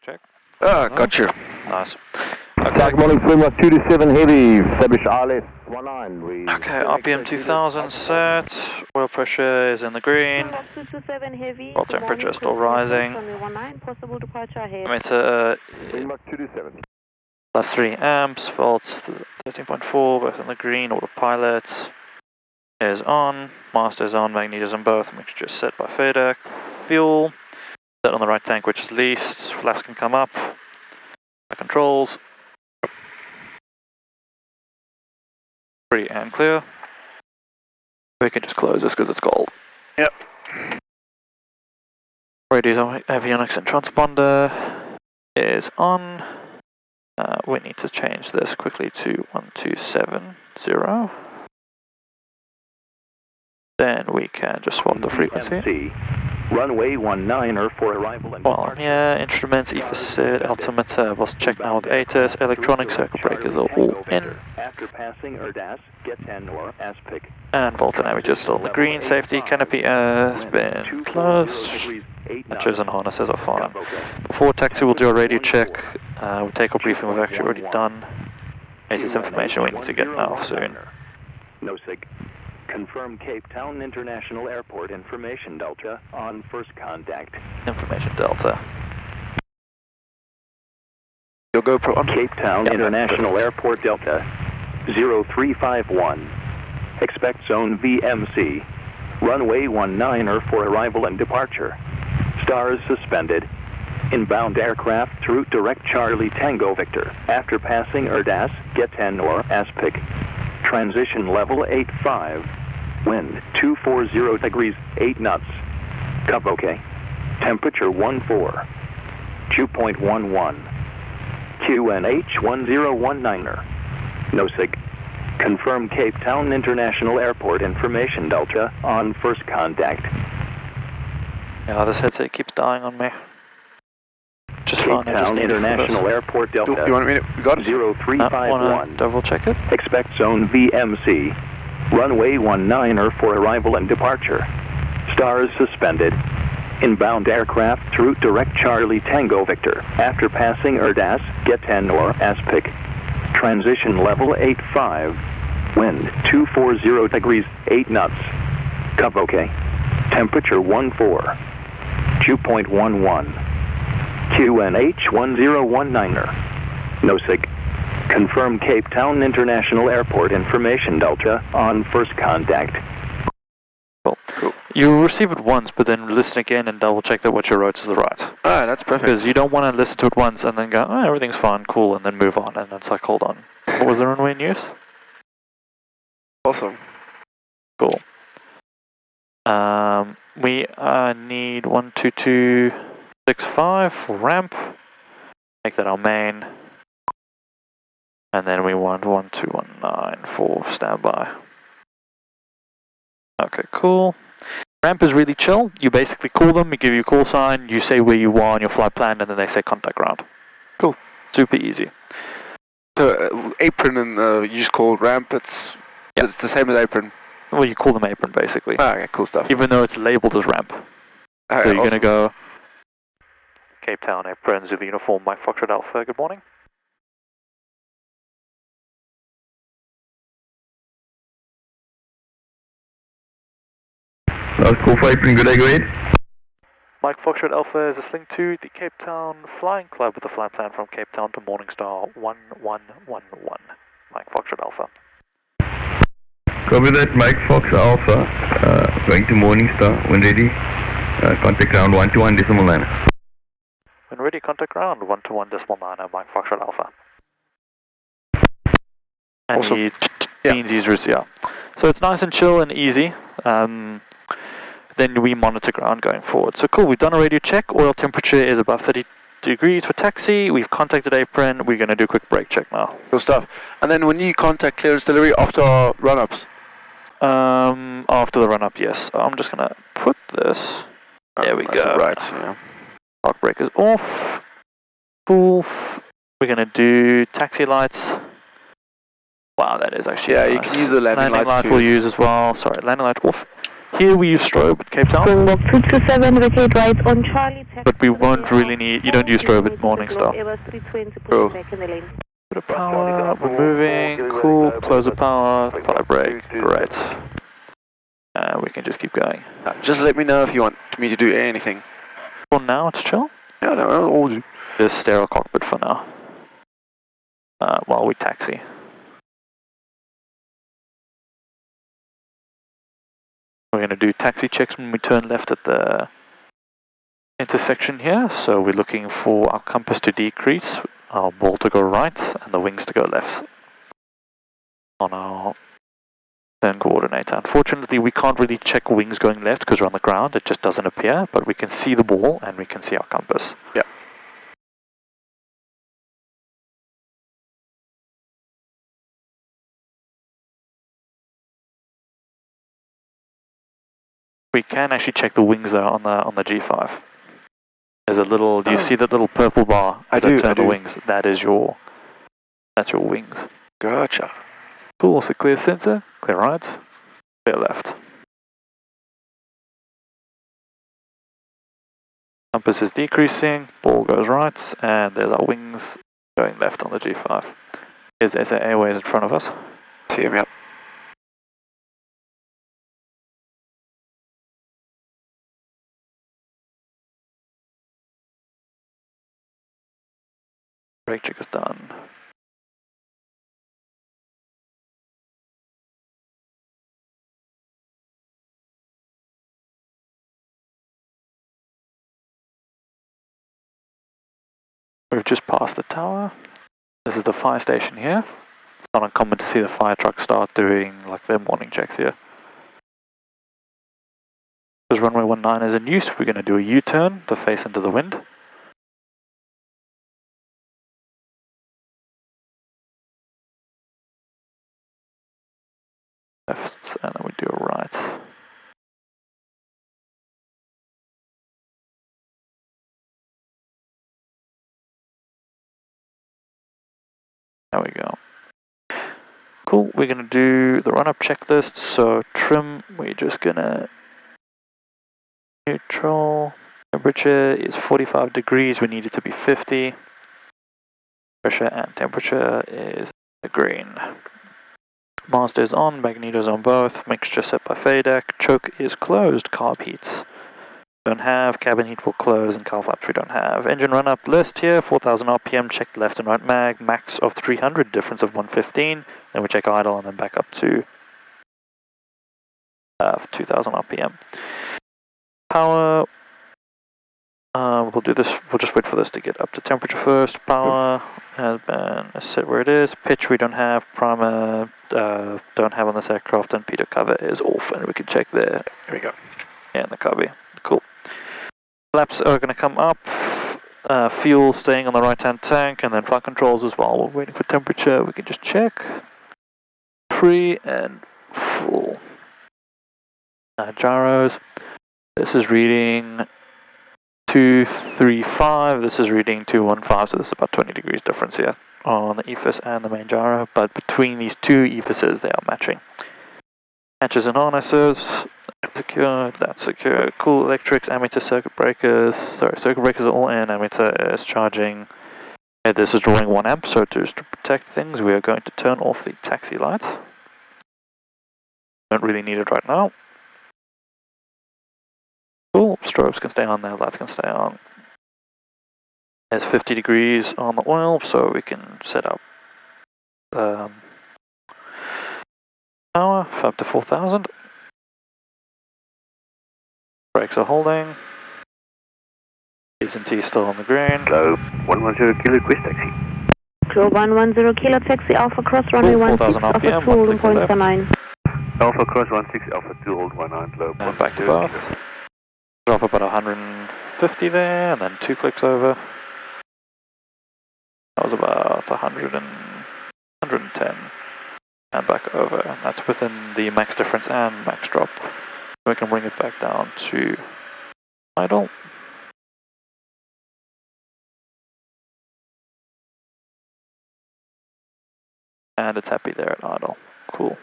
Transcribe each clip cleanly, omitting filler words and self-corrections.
Check. Ah, got you. Nice. Okay. Morning, swimmer 227 heavy, establish RLS 19. Okay, RPM 2000 set, oil pressure is in the green, oil temperature still rising, emitter plus 3 amps, volts 13.4, both in the green, autopilot is on, master is on, magnesium both, mixture set by FAYP, fuel, set on the right tank which is least, flaps can come up, controls, free and clear. We can just close this because it's cold. Yep. Radio avionics and transponder is on. We need to change this quickly to 1270. Then we can just swap the frequency. Runway 19er for arrival and While I'm here, instruments, EFA altimeter, was checked now with ATIS, electronic circuit breakers are all in. After passing ERDAS, get 10 or ASPIC. And volt dynamic is still in the green, safety canopy has been closed. Hatches and harnesses are fine. Before taxi we'll do a radio check, we'll take a briefing we've actually already done. ATIS information we need to get now soon. No sig. Confirm Cape Town International Airport information Delta on first contact. Information Delta. Your GoPro on. Cape Town International Airport Delta 0351. Expect zone VMC. Runway 19er for arrival and departure. Stars suspended. Inbound aircraft through direct Charlie Tango Victor. After passing ERDAS, get 10 or ASPIC. Transition level 85. Wind 240 degrees 8 knots. Cup OK. Temperature 14. 2.11. QNH 1019er. No sig. Confirm Cape Town International Airport information Delta on first contact. Yeah, this headset keeps dying on me. Just Cape fine, I just Town need International Airport Delta. You want me to, we got it? 0351. Wanna double check it? Expect zone VMC. Runway 19er for arrival and departure. Stars suspended. Inbound aircraft through direct Charlie Tango Victor. After passing ERDAS, get 10 or ASPIC. Transition level 85. Wind 240 degrees 8 knots. Cup OK. Temperature 14. 2.11. QNH 1019er. No sig. Confirm Cape Town International Airport information Delta on first contact. Cool. You'll receive it once, but then listen again and double check that what you wrote is the right. Ah, that's perfect. Because you don't want to listen to it once and then go, oh, everything's fine, cool, and then move on, and it's like, hold on. What was the runway in use? Awesome. Cool. We need 12265 for ramp. Make that our main. And then we want 1219 for standby. Okay, cool. Ramp is really chill. You basically call them, we give you a call sign, you say where you are on your flight plan, and then they say contact ground. Cool. Super easy. So apron and you just call ramp, it's the same as apron. Well, you call them apron basically. Ah, okay, cool stuff. Even though it's labeled as ramp. Okay, so you're awesome. going to go Cape Town apron, Zulu uniform, Mike Foxtrot Alpha, good morning. Call for apron, good day, go ahead. Mike Foxtrot Alpha is a Sling 2, the Cape Town Flying Club with a flight plan from Cape Town to Morningstar 1111. Mike Foxtrot Alpha. Copy that, Mike Fox Alpha, going to Morningstar, when ready, contact ground 121.9. When ready, contact ground 121.9, Mike Foxtrot Alpha. And awesome. he means he's yeah. So it's nice and chill and easy. Then we monitor ground going forward. So cool, we've done a radio check. Oil temperature is above 30 degrees for taxi. We've contacted apron. We're going to do a quick brake check now. Cool stuff. And then when you contact clearance delivery after our run-ups? After the run-up, yes. I'm just going to put this. There we go. Right, yeah. Park brake is off. Cool. We're going to do taxi lights. Wow, that is actually yeah, nice. you can use the landing lights light too. we'll use as well. Sorry, landing light off. Here we use strobe at Cape Town. Springbok 227, vacate right on Charlie. But we won't really need, you don't use strobe at Morningstar. Airbus 320, Cool. back in the lane. Bit of power, we're moving, cool, close the power, fire brake, great. And we can just keep going. Just let me know if you want me to do anything. For now, it's chill. Yeah, no, I'll all do. Just sterile cockpit for now. While we taxi. We're going to do taxi checks when we turn left at the intersection here. So we're looking for our compass to decrease, our ball to go right, and the wings to go left on our turn coordinator. Unfortunately, we can't really check wings going left because we're on the ground. It just doesn't appear, but we can see the ball and we can see our compass. Yeah. We can actually check the wings though on the G5. There's a little. Do you see that little purple bar? I do. Turn the wings. That's your wings. Gotcha. Cool. So clear center, clear right, clear left. Compass is decreasing. Ball goes right, and there's our wings going left on the G5. Here's SA Airways in front of us. See him, yep. Brake check is done. We've just passed the tower. This is the fire station here. It's not uncommon to see the fire trucks start doing like their morning checks here. Because runway 19 is in use, we're going to do a U-turn to face into the wind. Left, and then we do a right. There we go. Cool, we're going to do the run-up checklist. So trim, we're just going to neutral. Temperature is 45 degrees, we need it to be 50. Pressure and temperature is green. Master is on, magnetos on both, mixture set by FAYP, choke is closed, carb heats. Don't have, cabin heat will close, and car flaps we don't have. Engine run up list here, 4000 RPM, check left and right mag, max of 300, difference of 115. Then we check idle and then back up to 2000 RPM. Power, we'll do this, we'll just wait for this to get up to temperature first. Power has been set where it is. Pitch we don't have, primer don't have on this aircraft, and pitot cover is off, and we can check there. Here we go. Yeah, in the cubby. Cool. Flaps are going to come up. Fuel staying on the right-hand tank, and then flight controls as well. We're waiting for temperature. We can just check. Free and full. Gyros. This is reading 235. This is reading 215. So this is about 20 degrees difference here on the EFIS and the main gyro. But between these two EFISes, they are matching. Hatches and harnesses. Secure, that's secure. Cool electrics, ammeter, circuit breakers. Sorry, circuit breakers are all in. Ammeter is charging. This is drawing 1 amp, so to protect things, we are going to turn off the taxi light. Don't really need it right now. Cool, strobes can stay on there, lights can stay on. There's 50 degrees on the oil, so we can set up power up to 4000. Brakes are holding. T&T still on the green. Hello, 110 Kilo Request Taxi. Kilo 110 Kilo Taxi Alpha Cross runway 16 Alpha 2 holding point 19. Alpha Cross 16 Alpha 2 hold 19 low. And back to both. Drop about 150 there, and then 2 clicks over. That was about 110. And back over. And that's within the max difference and max drop. We can bring it back down to idle. And it's happy there at idle. Cool.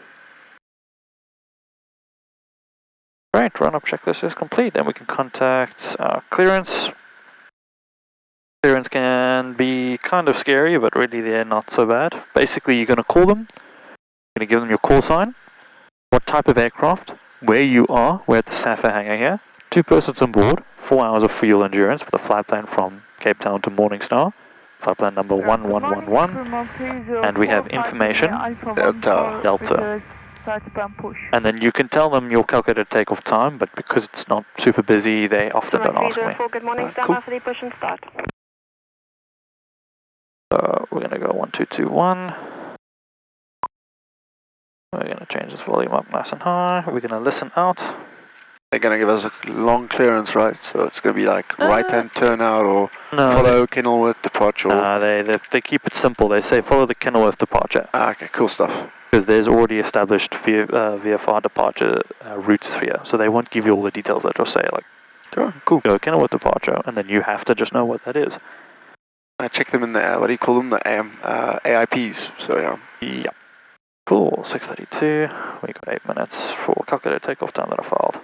Great, run-up checklist is complete. Then we can contact clearance. Clearance can be kind of scary, but really they're not so bad. Basically, you're going to call them. You're going to give them your call sign, what type of aircraft, where you are. We're at the SAFA hangar here. 2 persons on board, 4 hours of fuel endurance with a flight plan from Cape Town to Morningstar. Flight plan number 1111. And we have information, Delta. And then you can tell them your calculated takeoff time, but because it's not super busy, they often don't ask me. Good morning, Cool. after the push and start. So we're going to go 1221. We're going to change this volume up nice and high. We're going to listen out. They're going to give us a long clearance, right? So it's going to be like right-hand turnout or follow Kenilworth departure. They keep it simple. They say follow the Kenilworth departure. Okay, cool stuff. Because there's already established VFR departure routes here. So they won't give you all the details. They'll just say like, cool. Go Kenilworth departure, and then you have to just know what that is. I check them in the, what do you call them? The AIPs. So yeah. Yep. Cool, 6:32. We got 8 minutes for calculated takeoff time that I filed.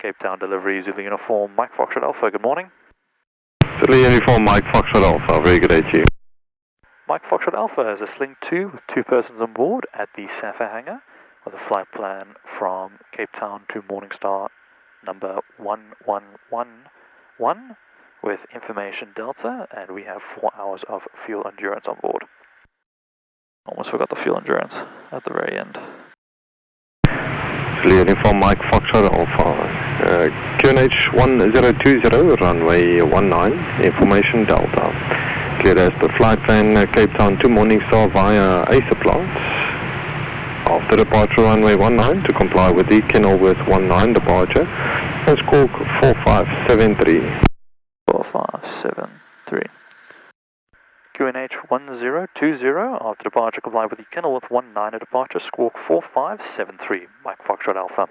Cape Town delivery, Zulu Uniform, Mike Foxtrot Alpha, good morning. Zulu Uniform, Mike Foxtrot Alpha, very good day to you. Mike Foxtrot Alpha is a Sling 2 with 2 persons on board at the SAFA hangar with a flight plan from Cape Town to Morningstar number 1111 with information Delta, and we have 4 hours of fuel endurance on board. Almost forgot the fuel endurance at the very end. Zulu Uniform, Mike Foxtrot Alpha. QNH 1020, runway 19, information Delta. Cleared as the flight plan Cape Town to Morningstar via Ysterplaat. After departure runway 19 to comply with the Kenilworth 19 departure and squawk 4573. 4573. QNH 1020, after departure comply with the Kenilworth 19 at departure, squawk 4573, Mike Foxtrot Alpha.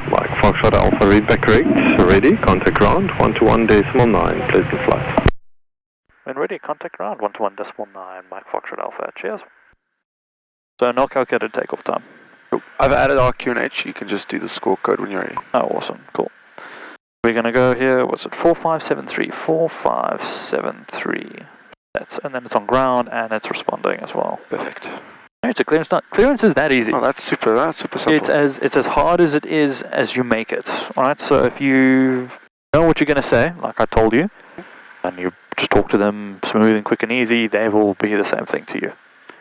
Mike Foxtrot Alpha, read back correct, ready, contact ground, 121.9, pleasant flight. When ready, contact ground, 121.9, Mike Foxtrot Alpha, cheers. So no calculated takeoff time. Cool. I've added our QNH, you can just do the score code when you're ready. Oh, awesome, cool. We're going to go here, what's it, 4573, 4573. And then it's on ground and it's responding as well. Perfect. It's a clearance. Clearance is that easy. Oh, that's super simple. It's as hard as it is as you make it. Alright, so if you know what you're going to say, like I told you, and you just talk to them smooth and quick and easy, they will be the same thing to you.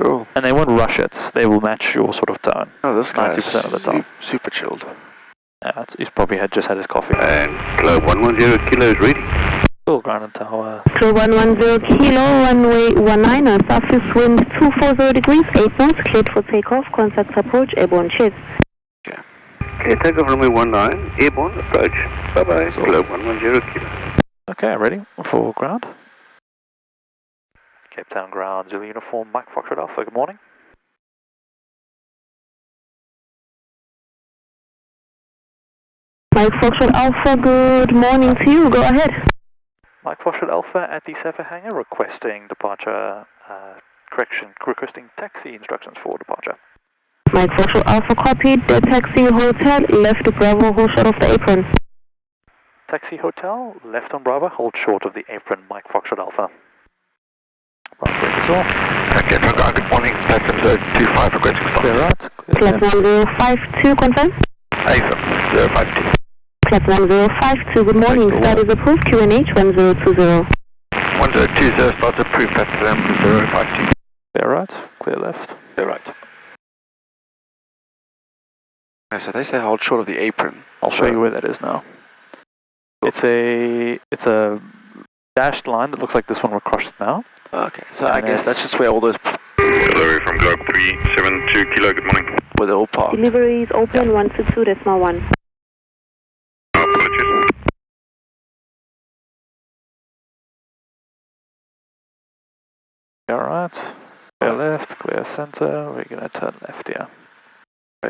Cool. And they won't rush it. They will match your sort of tone. Oh, this guy 90% of the time. Super chilled. Yeah, he's probably just had his coffee. And Club 110 Kilo is ready. Cool, ground and tower. Club 110 Kilo, runway 19, surface wind 240 degrees, 8 knots, cleared for takeoff, contact approach, airborne, cheers. Okay. Okay, takeoff runway 19, airborne, approach. Bye-bye, Club 110 Kilo. Okay, ready for ground. Cape Town ground, Zulu Uniform, Mike Foxtrot Alpha, good morning. Mike Foxtrot Alpha, good morning to you, go ahead. Mike Foxtrot Alpha at the SAFA hangar requesting departure, requesting taxi instructions for departure. Mike Foxtrot Alpha copied, the taxi hotel, left Bravo, hold short of the apron. Taxi hotel, left on Bravo, hold short of the apron, Mike Foxtrot Alpha. Okay, so good morning, platform 025 requesting stop. Clear right. Platform 052, confirm. Awesome, 052. Platform 052, good morning, start is approved, QNH 1020. 1020, start approved, platform 052. Clear right, clear left. Clear right. Okay, so they say hold short of the apron. I'll show you where that is now. It's a dashed line that looks like this one we're crossed now. Okay, so I guess that's just where all those... Delivery from Globe 372 Kilo, good morning. Where they're all parked. Delivery is open, 122.1. Apologies. Alright, clear left, clear center, we're going to turn left here.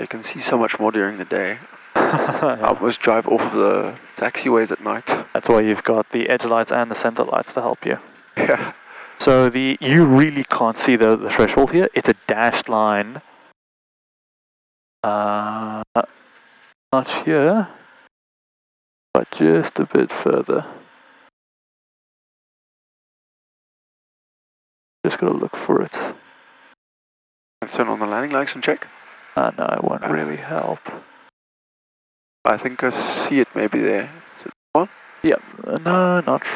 You can see so much more during the day. I almost drive off the taxiways at night. That's why you've got the edge lights and the center lights to help you. Yeah. So you really can't see the threshold here. It's a dashed line. Not here, but just a bit further. Just gotta look for it. Turn on the landing lights and check. No, it won't really help. I think I see it maybe there. Is it on? Yep. No, not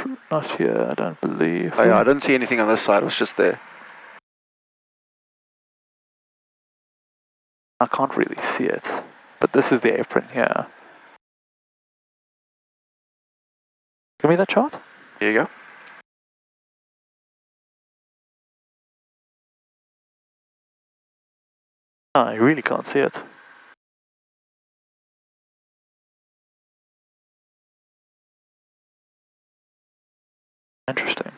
here. I don't believe. Oh, yeah, I didn't see anything on this side. It was just there. I can't really see it, but this is the apron here. Give me that chart. Here you go. Oh, I really can't see it. Interesting.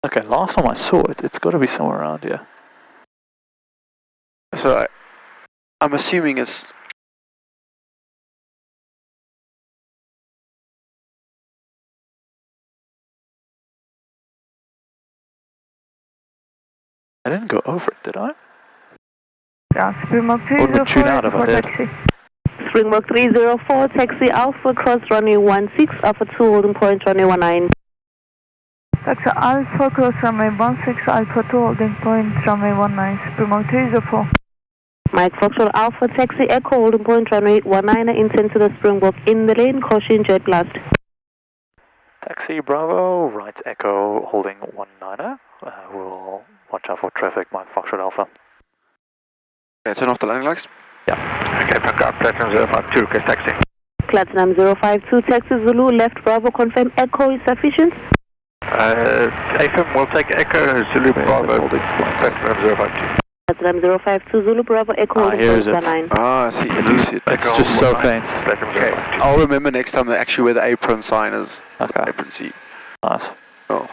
Okay, last time I saw it, it's got to be somewhere around here. So I'm assuming it's... I didn't go over it, did I? Yeah, Springbok Or would tune 304 out if I did. taxi. Springbok 304, taxi Alpha, cross runway 16, Alpha 2, holding point runway 19. Taxi Alpha, cross runway 16, Alpha 2, holding point runway 19. Springbok 304. Mike Foxtrot Alpha, taxi Echo, holding point runway 19, intend to the Springbok in the lane, caution jet blast. Taxi Bravo, right Echo, holding 19er. We'll watch out for traffic, Mike Foxtrot Alpha. Okay, turn off the landing lights. Yeah. Okay, back up, Platinum 052, request taxi. Platinum 052, taxi Zulu, left Bravo, confirm Echo is sufficient. AFM, we'll take Echo, Zulu Bravo, Platinum 052. Platinum 052, Zulu Bravo, Echo, holding here's point it. 19. Ah, I see. I do see it. It's just so faint. Okay, I'll remember next time that actually where the apron sign is. Okay. Apron C. Nice. Oh.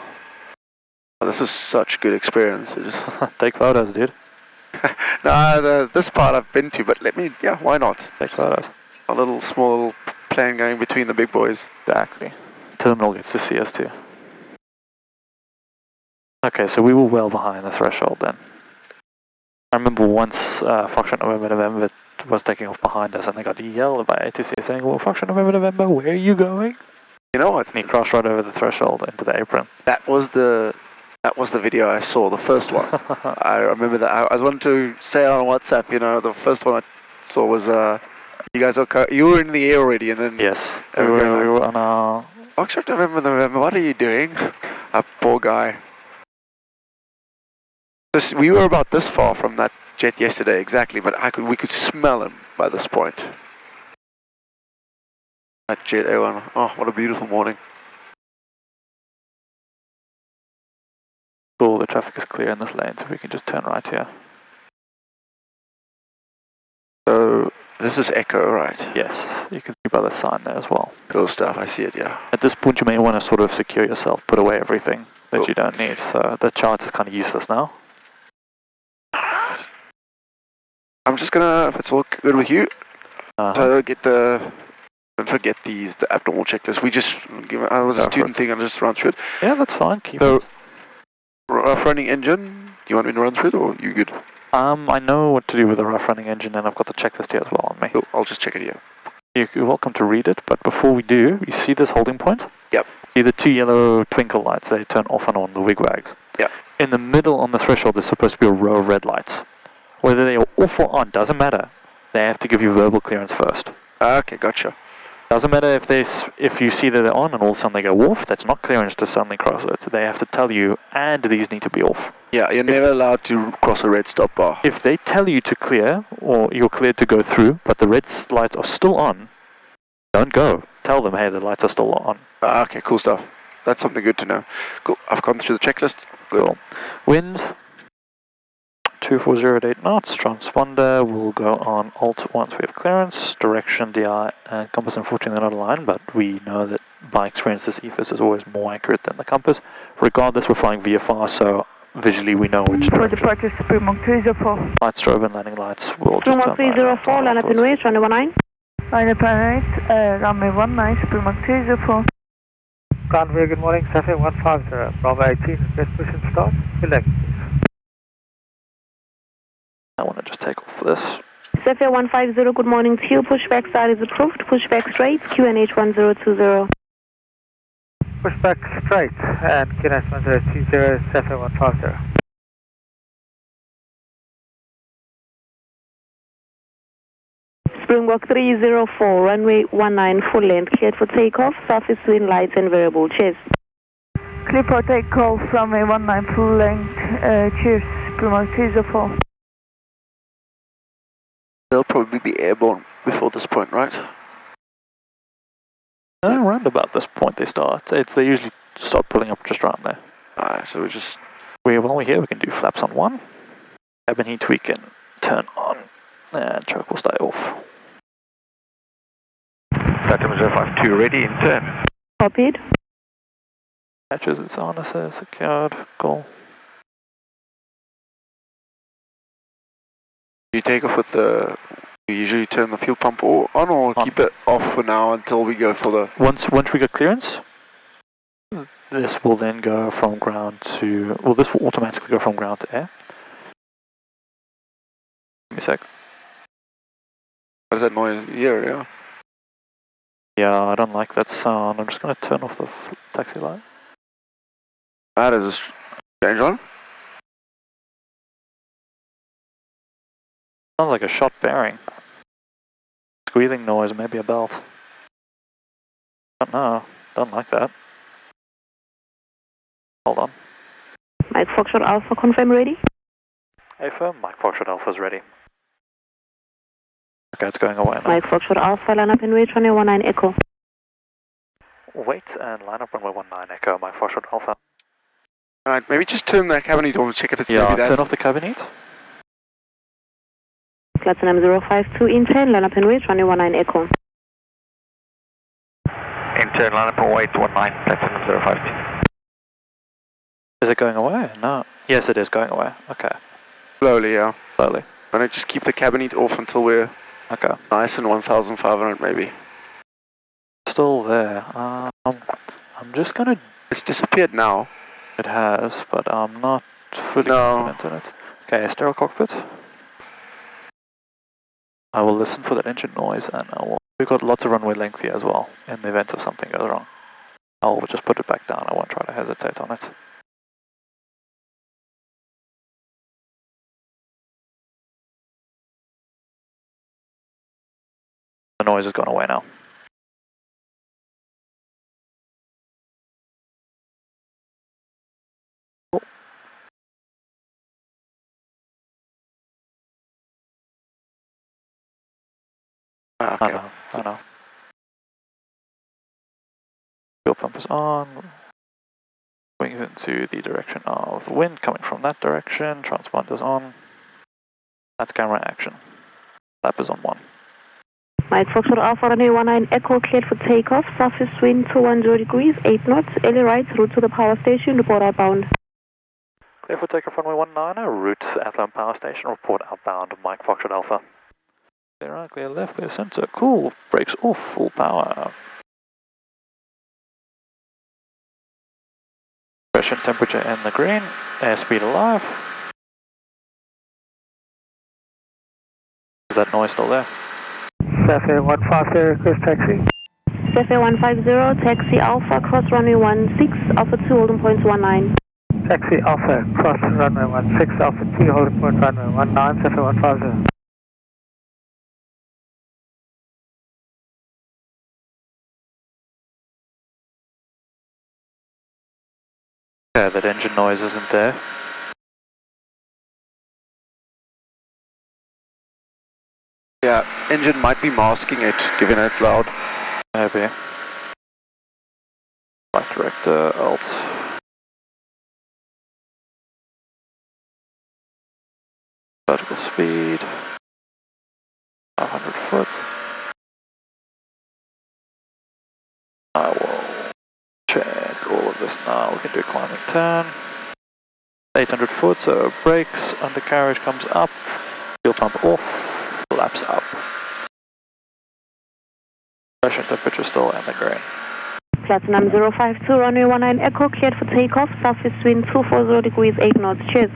This is such good experience. It just... Take photos, dude. Nah, this part I've been to, but yeah, why not? Take photos. A small little plane going between the big boys. Exactly. Terminal gets to see us too. Okay, so we were well behind the threshold then. I remember once Foxtrot November was taking off behind us and they got yelled by ATC saying, well, Foxtrot November, where are you going? You know what? And he crossed right over the threshold into the apron. That was the video I saw, the first one. I remember that. I was wanting to say it on WhatsApp, you know, the first one I saw was, you guys okay? You were in the air already and then... Yes, we were on our... Foxtrot November, what are you doing? That poor guy. We were about this far from that jet yesterday, exactly, but we could smell him by this point. That jet A1, oh, what a beautiful morning. Cool, the traffic is clear in this lane, so we can just turn right here. So, this is Echo, right? Yes, you can see by the sign there as well. Cool stuff, I see it, yeah. At this point you may want to sort of secure yourself, put away everything that you don't need, so the chart is kind of useless now. I'm just gonna, if it's all good with you, so don't forget the abnormal checklist. I was a student thing, I'll just run through it. Yeah, that's fine, keep so, it. Rough running engine, do you want me to run through it or you good? I know what to do with a rough running engine and I've got the checklist here as well on me. Cool, I'll just check it here. You're welcome to read it, but before we do, you see this holding point? Yep. See the two yellow twinkle lights, they turn off and on, the wigwags. Yep. In the middle on the threshold there's supposed to be a row of red lights. Whether they are off or on, doesn't matter. They have to give you verbal clearance first. Okay, gotcha. Doesn't matter if you see that they're on and all of a sudden they go off, that's not clearance to suddenly cross it. They have to tell you, and these need to be off. Yeah, you're never allowed to cross a red stop bar. If they tell you to clear, or you're cleared to go through, but the red lights are still on, don't go. Tell them, hey, the lights are still on. Okay, cool stuff. That's something good to know. Cool, I've gone through the checklist. Good. Cool. Wind, 2408 knots, transponder will go on alt once we have clearance, direction, DI, and compass unfortunately not aligned, but we know that by experience this EFIS is always more accurate than the compass. Regardless, we're flying VFR, so visually we know which For direction. departure, Springbok 304. Light strobe and landing lights will just Springbok 304, line up in waves, runway 19. Line up and right, runway 19, Springbok 304. Convoy, good morning, traffic 150, Bravo 18, destination start, select. I want to just take off this. Zephyr 150, good morning to you. Pushback start is approved. Pushback straight, QNH 1020. Pushback straight and QNH 1020, Zephyr 150. Springbok 304, runway 19, full length, cleared for takeoff, surface wind, lights and variable. Cheers. Clear for takeoff, runway 19, full length, cheers, Springbok 304. They'll probably be airborne before this point, right? Around about this point they start. They usually start pulling up just around there. Alright, so we just... While we're here, we can do flaps on 1. Cabin heat we can turn on, and choke will stay off. Platinum 052 ready in turn. Copied. Hatches its harnesses, secured, cool. You take off with the... You usually turn the fuel pump on or keep it off for now until we go for the... Once we get clearance, this will then go from ground to... Well, this will automatically go from ground to air. Give me a sec. What is that noise? Yeah. Yeah, I don't like that sound. I'm just going to turn off the taxi light. That is strange one. Sounds like a shot bearing. Squealing noise, maybe a belt. Don't know. Don't like that. Hold on. Mike Foxtrot Alpha, confirm ready. Affirm, Mike Foxtrot Alpha is ready. Okay, it's going away now. Mike Foxtrot Alpha, line up and wait, runway 19 Echo. Wait and line up runway 19 Echo, Mike Foxtrot Alpha. Alright, maybe just turn the cabin heat on and check if it's maybe that. Turn off the cabin heat. Platinum 052 intern, line up and wait, runway 19 Echo. Intern line up and wait 19, Platinum 052. Is it going away? No. Yes, it is going away. Okay. Slowly, yeah. Slowly. Why don't just keep the cabin heat off until we're nice and 1,500 maybe. Still there. I'm just gonna... It's disappeared now. It has, but I'm not fully confident in it. Okay, sterile cockpit. I will listen for that engine noise and we've got lots of runway length here as well, in the event of something goes wrong. I'll just put it back down, I won't try to hesitate on it. The noise has gone away now. Okay. I know. Fuel pump is on. Wings into the direction of the wind coming from that direction. Transponder's on. That's camera action. Lap is on 1. Mike Foxtrot Alpha, runway 19 Echo, cleared for takeoff. Surface wind 210 degrees, 8 knots. Early right, route to the power station, report outbound. Clear for takeoff runway 19, route Athlone Power Station, report outbound, Mike Foxtrot Alpha. Clear right, clear left, clear center, cool, brakes off, full power. Pressure and temperature in the green, airspeed alive. Is that noise still there? Zephyr 150, request taxi. Zephyr 150, taxi Alpha, cross runway 16, Alpha 2, holding points 19. Taxi Alpha, cross runway 16, Alpha 2, holding point runway 19, Zephyr 150. Yeah, that engine noise isn't there. Yeah, engine might be masking it, given it's loud. Maybe. Flight director, alt. Vertical speed. 500 foot. I will check all of this now. We can do climbing turn. 800 foot, so brakes, undercarriage comes up, fuel pump off, flaps up. Pressure and temperature still in the green. Platinum 052, runway 19 Echo, cleared for takeoff, surface wind 240 degrees, 8 knots. Cheers.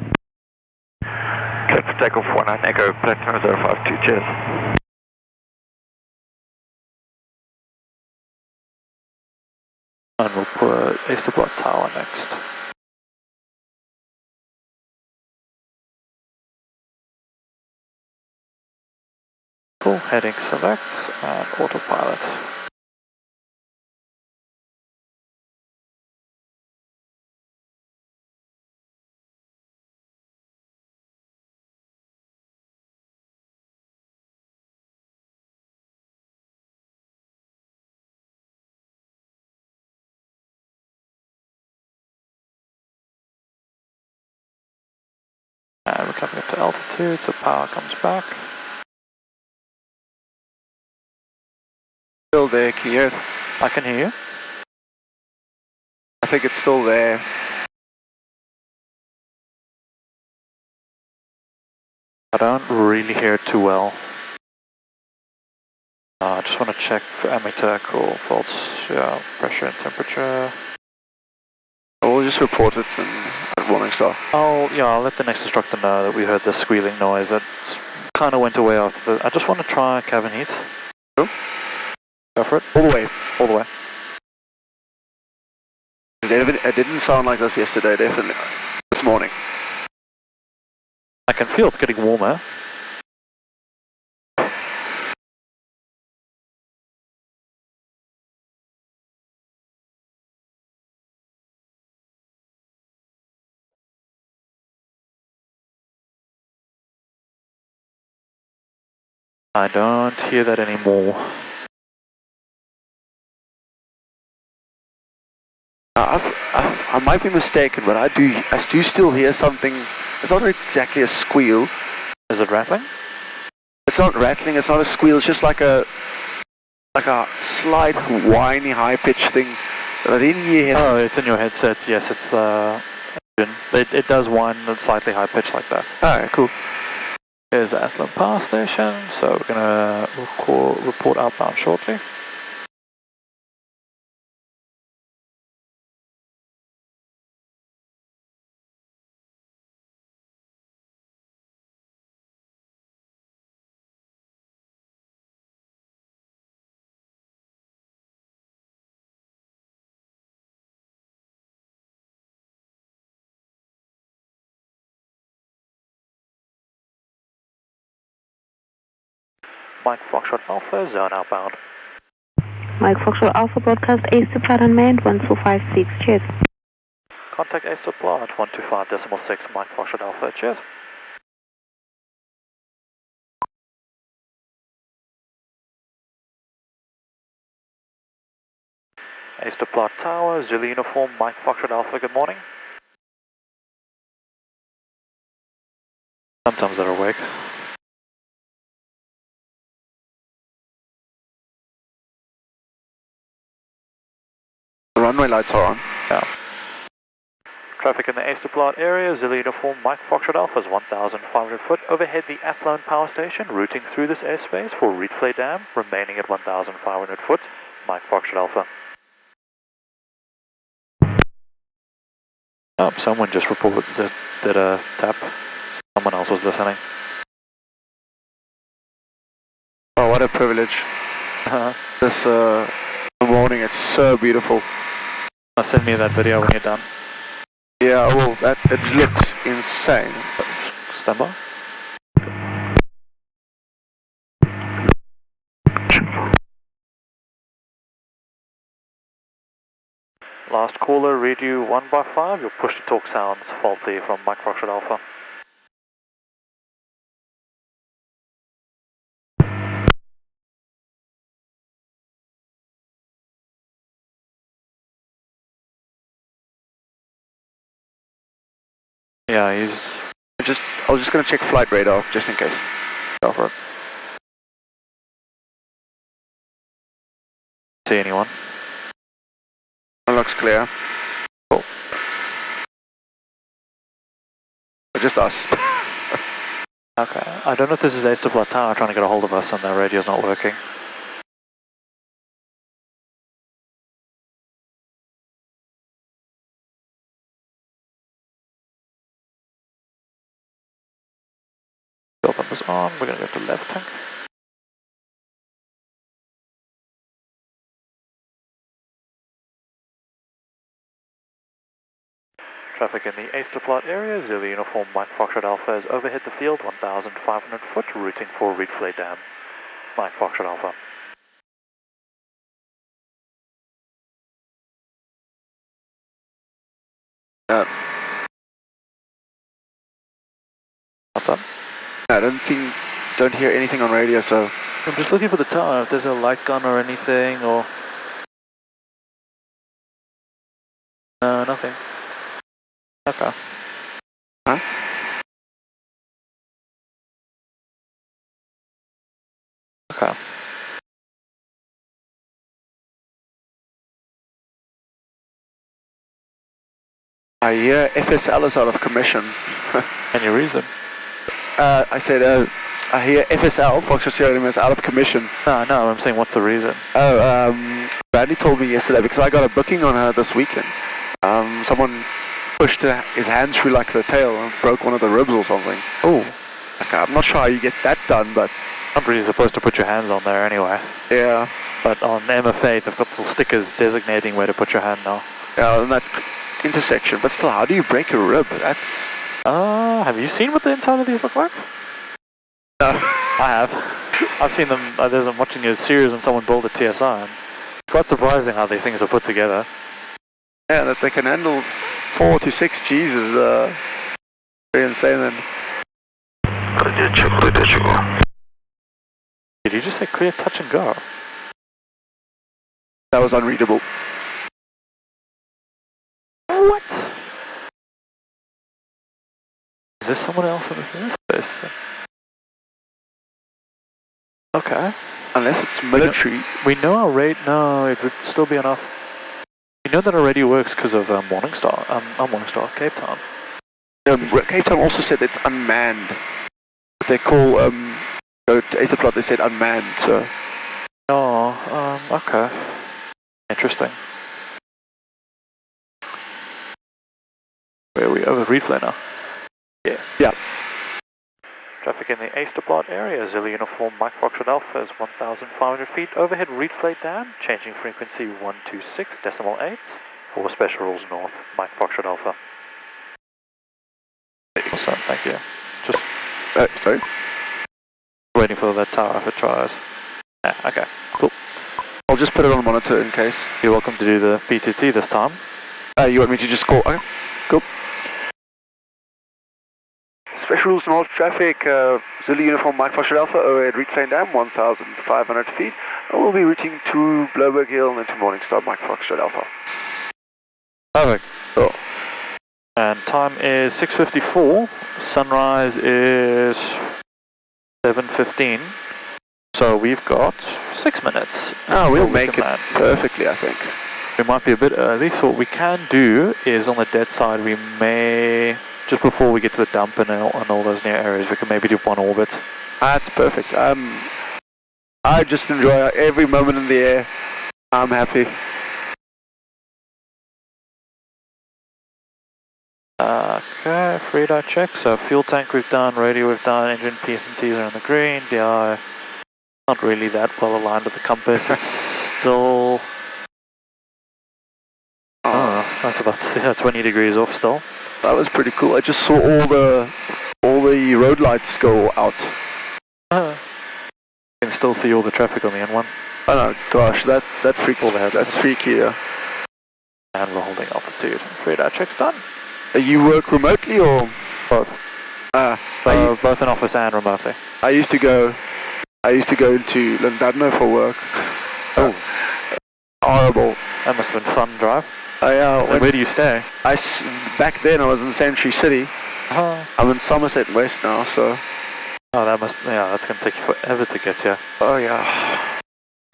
Cleared for takeoff 19 Echo, platform 052, cheers. And we'll put Ysterplaat Tower next. Cool, heading select and autopilot. And we're coming up to altitude, so power comes back. Still there, can you hear it? I can hear you. I think it's still there. I don't really hear it too well. I just want to check for ammeter, cool, faults, yeah, pressure and temperature. We'll just report it at Morningstar. I'll let the next instructor know that we heard the squealing noise that kind of went away after the... I just want to try cabin heat. Cool. Go for it. All the way. All the way. It didn't sound like this yesterday, definitely. This morning. I can feel it's getting warmer. I don't hear that anymore. I might be mistaken, but I do still hear something. It's not exactly a squeal. Is it rattling? It's not rattling. It's not a squeal. It's just like a slight whiny high pitch thing that I didn't hear. Oh, it's in your headset. Yes, it's the engine. It does whine slightly high pitch like that. Alright, cool. Here's the Airfield power station. So we're gonna report outbound shortly. Mike Foxtrot Alpha, zone outbound. Mike Foxtrot Alpha, broadcast Ysterplaat unmanned 1256, cheers. Contact Ysterplaat 125.6, Mike Foxtrot Alpha, cheers. Ysterplaat Tower, Zulu Uniform, Mike Foxtrot Alpha, good morning. Sometimes they're awake. The runway lights are on. Yeah. Traffic in the Ysterplaat area, Zulu Uniform, Mike Foxtrot Alpha is 1,500 foot overhead the Athlone power station, routing through this airspace for Reedflay Dam, remaining at 1,500 foot, Mike Foxtrot Alpha. Oh, someone just reported, did a tap. Someone else was listening. Oh, what a privilege. This morning, it's so beautiful. Send me that video when you're done. Yeah, well, it looks insane. Stand by. Last caller, read you 1 by 5. Your push to talk sounds faulty from Mike Foxtrot Alpha. Yeah, he's... I was just gonna check flight radar, just in case. Go for it. See anyone? It looks clear. Cool. Just us. Okay. I don't know if this is Ysterplaat Tower trying to get a hold of us and their radio's not working. bumpers on, we're going to go to left tank. Traffic in the Ysterplaat area, Zulu Uniform Mike Foxtrot Alpha has overhit the field 1,500 foot, routing for Reedfleet Dam. Mike Foxtrot Alpha. What's up? I don't hear anything on radio, so... I'm just looking for the tower, if there's a light gun or anything, or... No, nothing. Okay. Huh? Okay. I hear FSL is out of commission. Any reason? I said, I hear FSL, Foxtrot Sierra Lima, is out of commission. No, I'm saying what's the reason? Oh, Bradley told me yesterday, because I got a booking on her this weekend. Someone pushed his hand through like the tail and broke one of the ribs or something. Oh. Okay, I'm not sure how you get that done, but... Not really supposed to put your hands on there anyway. Yeah. But on MFA, they've got little stickers designating where to put your hand now. Yeah, on that intersection. But still, how do you break a rib? That's... Have you seen what the inside of these look like? No. I have. I've seen them, I'm watching a series when someone built a TSI, and it's quite surprising how these things are put together. Yeah, that they can handle 4 to 6 Gs is very insane. And did you just say clear touch and go? that was unreadable. What? Is there someone else in this airspace then? Okay. Unless it's military. We know our rate, no, it would still be enough. We know that our radio works because of Morningstar, not Morningstar, Cape Town. Cape Town also said it's unmanned. They call, go to Ysterplaat, they said unmanned, so... Oh, okay. Interesting. Where are we? Over Reedfleet now? Yeah. Yeah. Traffic in the Ysterplaat area, Zulu Uniform Mike Foxtrot Alpha is 1,500 feet overhead Reedfleet Dam, changing frequency 126.8 for special rules north, Mike Foxtrot Alpha. Awesome, thank you. Just sorry? waiting for that tower if it tries. Yeah, okay, cool. I'll just put it on monitor in case. You're welcome to do the P2T this time. You want me to just call? Okay, cool. Special rules north traffic, Zulu Uniform Mike Foxtrot Alpha, overhead Reedfleet Dam, 1,500 feet. And we'll be routing to Bloberg Hill and then to Morningstar Mike Foxtrot Alpha. Perfect. Cool. And time is 6:54. Sunrise is 7:15. So we've got 6 minutes. Oh, we'll make it perfectly, I think. We might be a bit early, so what we can do is on the dead side, we may, just before we get to the dump and all those near areas, we can maybe do one orbit. That's perfect. I just enjoy every moment in the air. I'm happy. Okay, radar check. So fuel tank we've done, radio we've done, engine P's and T's are in the green, DI not really that well aligned with the compass. It's still... Oh, that's about 20 degrees off still. That was pretty cool. I just saw all the road lights go out. You can still see all the traffic on the N1. Oh no, gosh, that freaks me out. That's freaky, yeah. And we're holding altitude. Radar check's done. You work remotely or both? Both in office and remotely. I used to go into Llandudno for work. Oh, horrible. That must have been fun drive. Where do you stay? Back then I was in Century City. I'm in Somerset West now, so. Oh, that's gonna take you forever to get here. Oh yeah.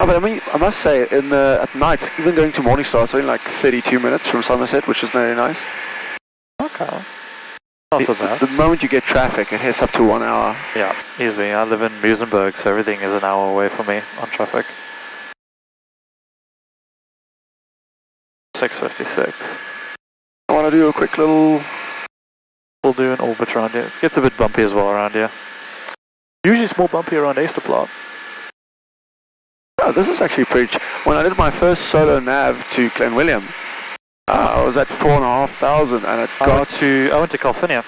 Oh, but I mean, I must say, at night, even going to Morningstar, it's only like 32 minutes from Somerset, which is very nice. Okay. Not so bad. The moment you get traffic, it heads up to 1 hour. Yeah, easily. I live in Muizenberg, so everything is an hour away from me on traffic. 6:56. I want to do a quick little... We'll do an orbit around here. It gets a bit bumpy as well around here. Usually it's more bumpy around Ysterplaat. Oh, this is actually pretty. When I did my first solo nav to Glen William, I was at 4,500, and it got I went to California.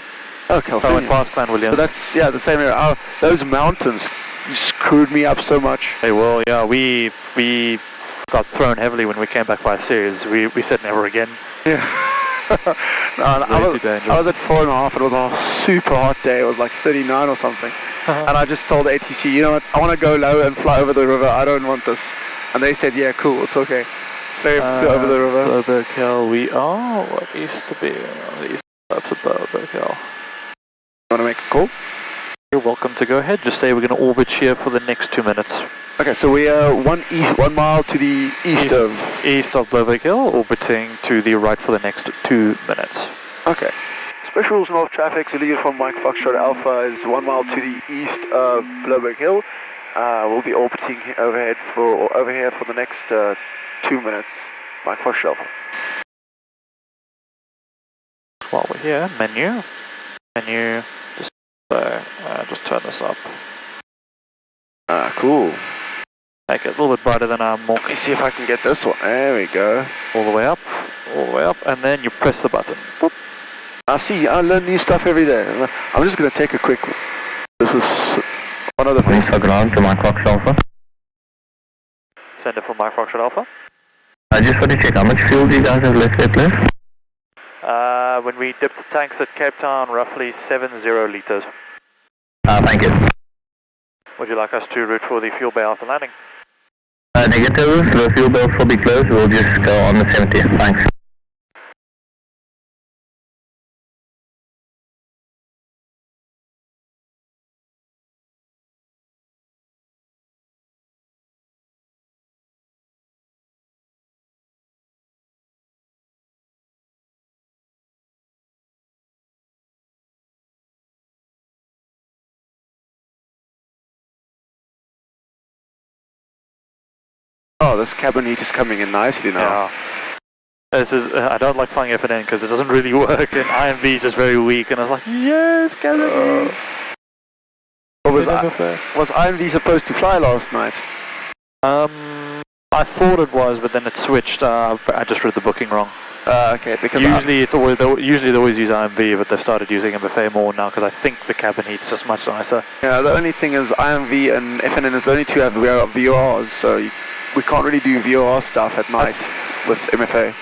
Oh, I California. went past Glen William. So that's the same area. Oh, those mountains screwed me up so much. They will, yeah. We got thrown heavily when we came back by a series. We said never again. Yeah. No, I was at 4.5. It was a super hot day. It was like 39 or something. And I just told the ATC, you know what? I want to go low and fly over the river. I don't want this. And they said, yeah, cool. It's okay. Go over the river. Burberg Hill. We are what used to be the east slopes of Burberg Hill. You want to make a call? You're welcome to go ahead. Just say we're going to orbit here for the next 2 minutes. Okay, so we are 1 mile to the east of Burberg Hill, orbiting to the right for the next 2 minutes. Okay. Special rules north traffic, Zulu from Mike Foxtrot Alpha is 1 mile to the east of Burberg Hill. We'll be orbiting over here for the next 2 minutes. Mike Foxtrot Alpha. While we're here, menu, just turn this up. Cool. Make it a little bit brighter than our more. Let me see if I can get this one. There we go. All the way up, and then you press the button. Boop. I learn new stuff every day. I'm just going to take a quick. This is one of the things. Ground to Mike Fox Alpha. Send it from Mike Foxtrot Alpha. I just want to check how much fuel do you guys have left at left? When we dipped the tanks at Cape Town, roughly 70 litres. Thank you. Would you like us to route for the fuel bay after landing? Negative, the fuel belts will be closed, we'll just go on the 70, thanks. Oh, this cabin heat is coming in nicely now. Yeah. This is, I don't like flying FNN because it doesn't really work, and IMV is just very weak, and I was like, yes, cabin heat! Was IMV supposed to fly last night? I thought it was, but then it switched. I just read the booking wrong. Okay, because usually they always use IMV, but they've started using MFA more now because I think the cabin heat's just much nicer. Yeah, the only thing is IMV and FNN is the only two have VORs, so we can't really do VOR stuff at night with MFA.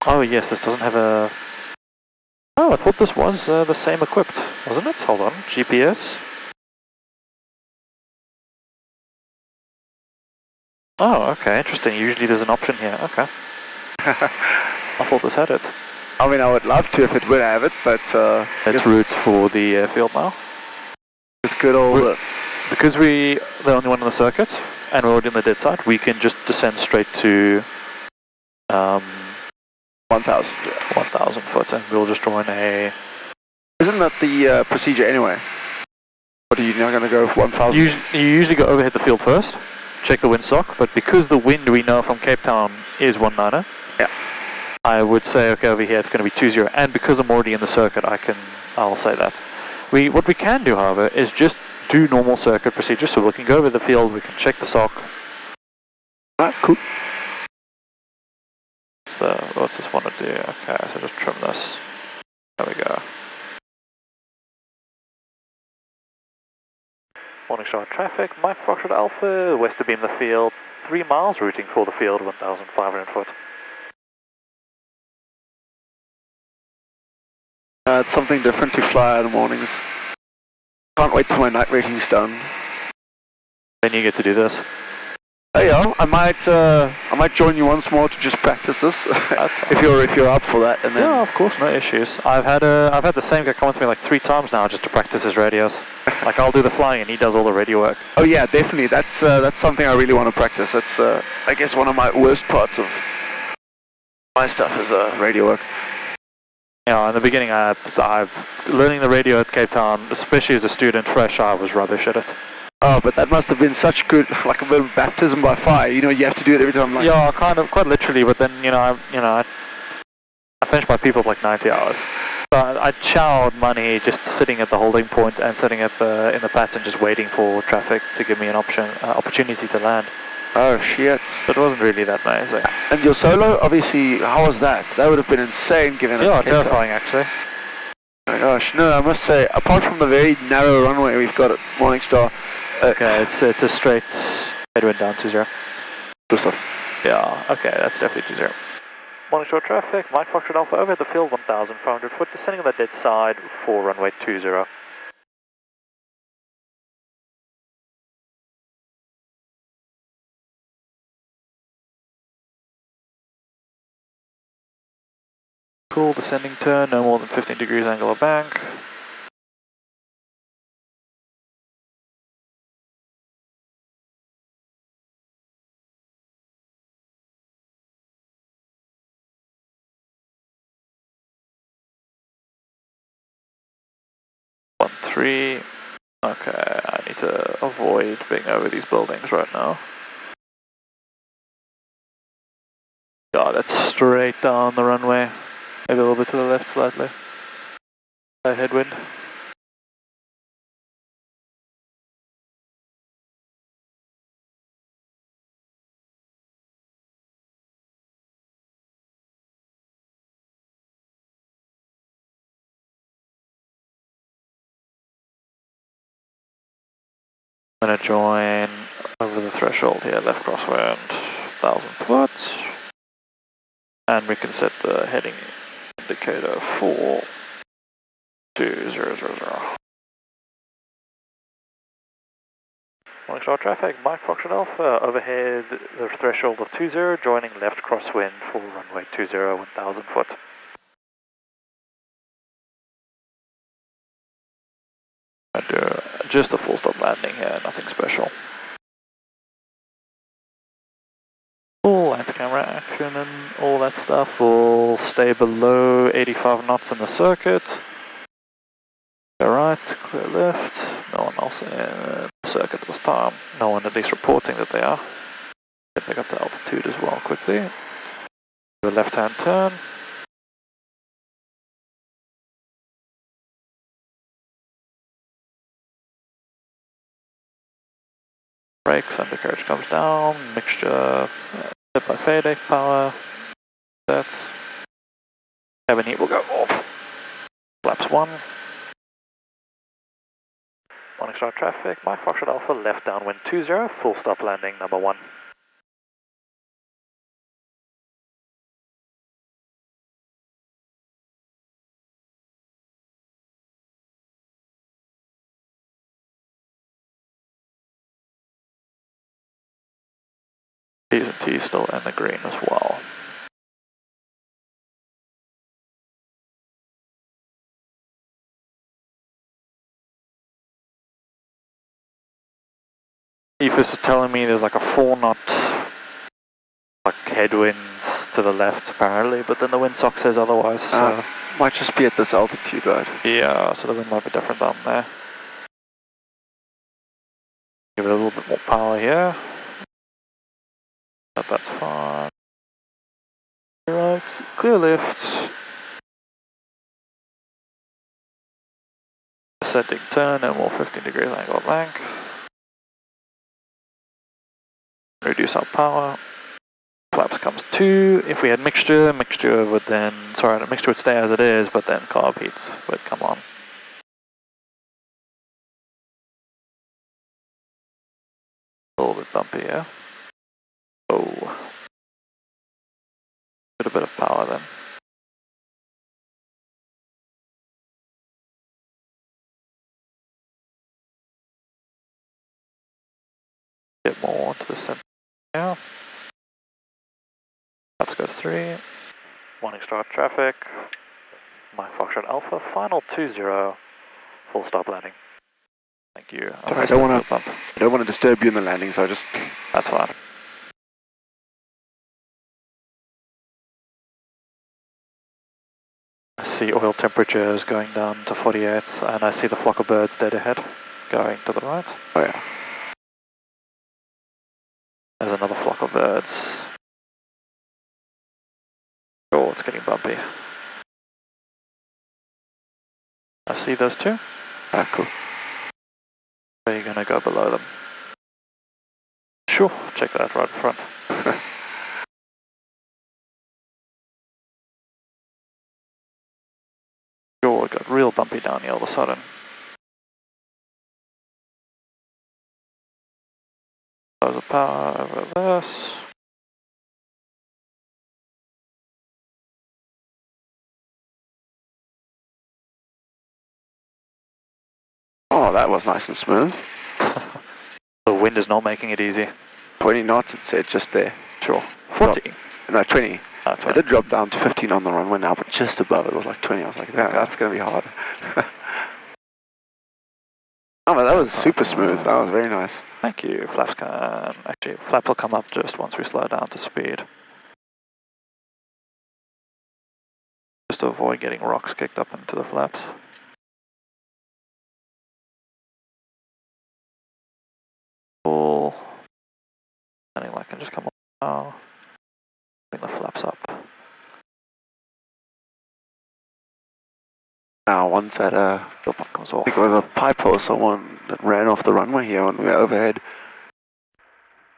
Oh yes, this doesn't have a... Oh, I thought this was the same equipped, wasn't it? Hold on, GPS. Oh, okay, interesting. Usually there's an option here, okay. I thought this had it. I mean, I would love to if it would have it, but... Let's route for the airfield now. It's good old... Because we're the only one on the circuit, and we're already on the dead side, we can just descend straight to 1,000. Yeah, 1,000 foot, and we'll just join a... Isn't that the procedure anyway? Or are you now going to go 1,000? You usually go overhead the field first, check the windsock, but because the wind we know from Cape Town is 19er, yeah, I would say, okay, over here it's going to be 20, and because I'm already in the circuit, I'll say that. What we can do, however, is just do normal circuit procedures, so we can go over the field, we can check the sock. Alright, cool. So, what's this want to do? Okay, so just trim this. There we go. Morningstar traffic, Mike Foxtrot Alpha, west to beam the field, 3 miles, routing for the field, 1,500 foot. It's something different to fly in the mornings. Can't wait till my night rating's done. Then you get to do this. Oh yeah, I might join you once more to just practice this. if you're up for that, and then yeah, of course, no issues. I've had the same guy come with me like 3 times now just to practice his radios. Like I'll do the flying and he does all the radio work. Oh yeah, definitely. That's something I really want to practice. That's I guess one of my worst parts of my stuff is radio work. Yeah, in the beginning, I've learning the radio at Cape Town, especially as a student fresh, I was rubbish at it. Oh, but that must have been such good, like a bit of baptism by fire. You know, you have to do it every time. Like yeah, quite literally. But then I finished my people like 90 hours. I chowed money just sitting at the holding point and sitting at in the pattern just waiting for traffic to give me an opportunity to land. Oh shit. It wasn't really that amazing. And your solo, obviously, how was that? That would have been insane given it. Yeah, terrifying actually. Oh my gosh, no, I must say, apart from the very narrow runway we've got at Morningstar. Okay, it's a straight headwind down 20. Good stuff. Yeah, okay, that's definitely 20. Morningstar traffic, Mike Foxtrot Alpha over the field 1,500 foot, descending on the dead side for runway 20. Cool, descending turn, no more than 15 degrees angle of bank. Three. Okay, I need to avoid being over these buildings right now. God, that's straight down the runway. Maybe a little bit to the left slightly. Headwind. I'm going to join over the threshold here, left crosswind, 1,000 foot. And we can set the heading indicator for 2000. Morningstar traffic, Mike Foxtrot Alpha, overhead the threshold of 20, joining left crosswind for runway 20, 1,000 foot. I do just a full stop landing here, nothing special. Full lights, camera action and all that stuff will stay below 85 knots in the circuit. Go right, clear left, no one else in the circuit this time. No one at least reporting that they are. Get back up to altitude as well quickly. The left hand turn. Brakes, undercarriage comes down, mixture, set by FAYP power, set. Cabin heat will go off. Flaps 1. Morningstar traffic, Mike Foxtrot Alpha, left downwind 20, full stop landing number 1. T's and T's still in the green as well. EFIS is telling me there's like a 4 knot like headwinds to the left apparently, but then the windsock says otherwise. So might just be at this altitude, right? Yeah, so the wind might be different down there. Give it a little bit more power here. But that's fine. Right, clear lift. Ascending turn and more 15 degrees angle of bank. Reduce our power. Flaps comes 2. If we had mixture would then, the mixture would stay as it is, but then carb heats would come on. A little bit bumpy, yeah. Oh. Get a bit of power then. Get more to the center now. Flaps goes 3. Morningstar traffic. Mike Foxtrot Alpha, final 20, full stop landing. Thank you. I don't want to disturb you in the landing, so I just... That's fine. I see oil temperatures going down to 48, and I see the flock of birds dead ahead, going to the right. Oh yeah. There's another flock of birds. Oh, it's getting bumpy. I see those two. Ah, cool. Are you going to go below them? Sure, check that right in front. Sure, it got real bumpy down here all of a sudden. Close the power, reverse. Oh, that was nice and smooth. The wind is not making it easy. 20 knots, it said just there. Sure. 40? No, 20. 20. It did drop down to 15 on the runway now, but just above it was like 20. I was like, that's going to be hard. Oh, but that was super smooth. That was very nice. Thank you. Flaps can... Actually, flap will come up just once we slow down to speed. Just to avoid getting rocks kicked up into the flaps. Cool. Landing light can just come on now. Bring the flaps up. Now, once at I think it was a pipe or someone that ran off the runway here when we were overhead.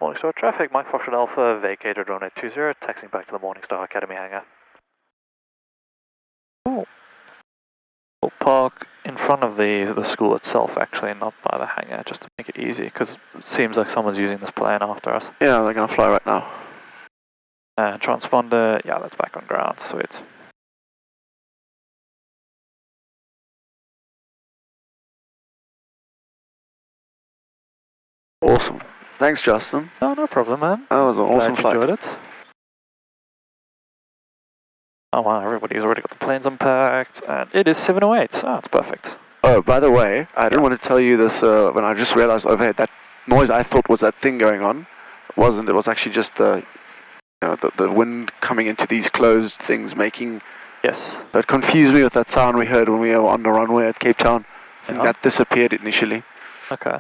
Morningstar traffic, Mike Foxtrot Alpha, vacated runway 20, taxiing back to the Morningstar Academy hangar. Cool. We'll park in front of the school itself, actually, not by the hangar, just to make it easy, because it seems like someone's using this plane after us. Yeah, they're going to fly right now. And transponder, yeah, that's back on ground, sweet. Awesome. Thanks, Justin. No problem, man. That was an awesome flight. Enjoyed it. Oh wow, everybody's already got the planes unpacked, and it is 7:08, so it's perfect. Oh, by the way, I didn't want to tell you this when I just realized overhead that noise I thought was that thing going on. It wasn't. It was actually just the wind coming into these closed things making... Yes. So it confused me with that sound we heard when we were on the runway at Cape Town. I think that disappeared initially. Okay.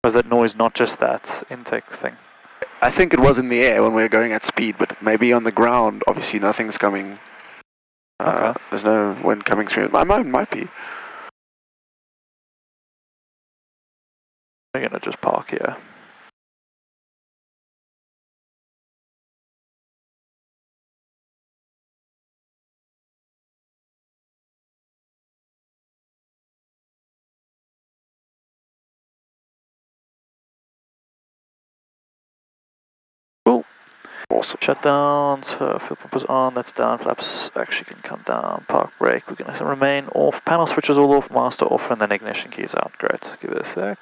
Was that noise not just that intake thing? I think it was in the air when we were going at speed, but maybe on the ground, obviously nothing's coming. Okay. There's no wind coming through. Might be. We're gonna just park here. Cool. Awesome. Shutdowns, fuel pump is on, that's down, flaps actually can come down, park brake, we're gonna remain off, panel switches all off, master off, and then ignition keys out. Great, give it a sec.